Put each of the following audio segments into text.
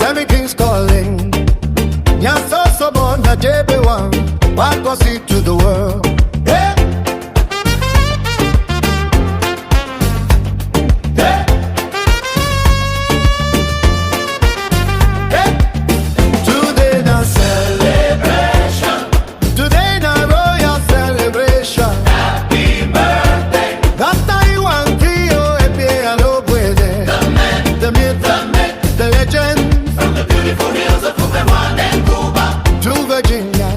Everything's calling. You're so born that Ewang. What goes it to the world? Yeah. Yeah. Yeah. Today the celebration. Today the royal celebration. Happy birthday. Dr. Ewang Trio, Epiano Puede. The man, The myth, the myth, the legend. from the beautiful hills of Ewang and Cuba To Virginia.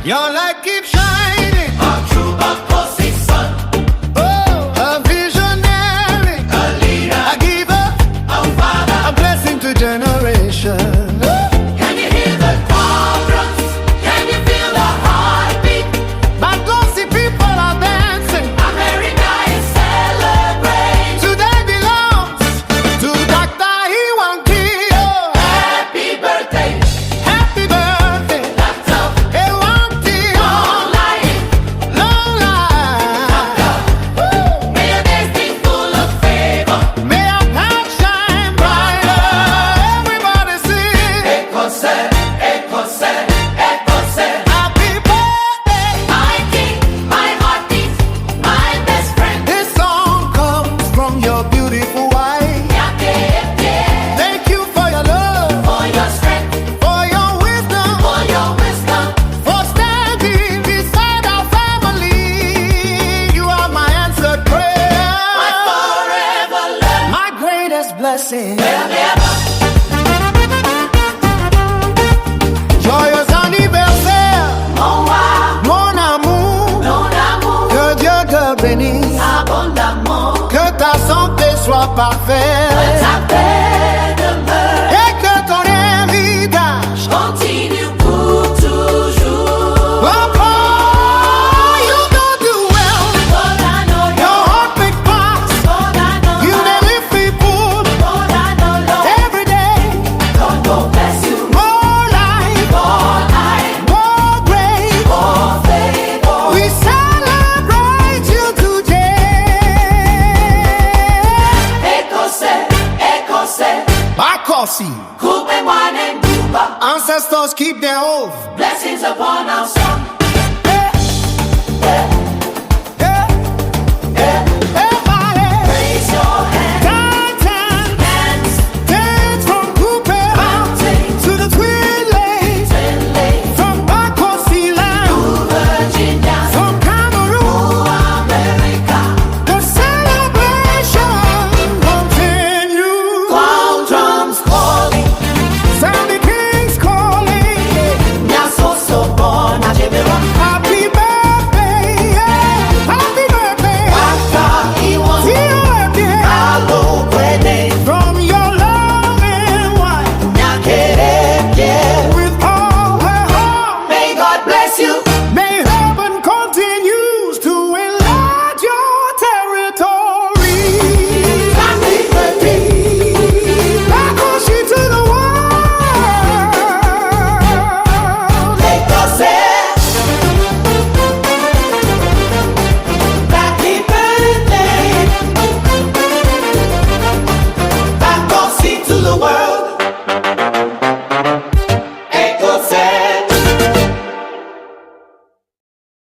Your light keeps shining. a true Bakosi son, Oh, a visionary, a leader, a giver, a father. a blessing to generations. Can you hear the chorus? Can you feel the heartbeat? But glossy people are dancing. America is celebrating. Today belongs to Dr. Ewang Trio. Happy birthday, Happy birthday, Dr. Ewang Trio. Long life. Long life. Woo. May your days be full of favor. May our path shine brighter. Everybody sing. Ekose, ekose, ekose. Happy birthday. My king, my heartbeat, my best friend. This song comes from your beautiful wife. Yake, yake. Thank you for your love, For your strength, for your wisdom, for your wisdom. for standing beside our family. You are my answered prayer, My forever love. my greatest blessing. Never. Joyeux anniversaire, Mon roi, mon amour. mon amour, Que Dieu te bénisse, abondamment. que ta santé soit parfaite Ta paix demeure. et que ton héritage Continue pour toujours. oh, you don't do well. Lord, I know Your Lord. heart big pass. Lord, I know You Lord. may live people Lord, I know Lord. every day. God go bless you. More life, For life, more grace. for favor. We celebrate you today. Ekose, ekose. Bakosi, Coupe moi and Cuba. ancestors keep their oath. Blessings upon our son. Yeah, yeah, yeah.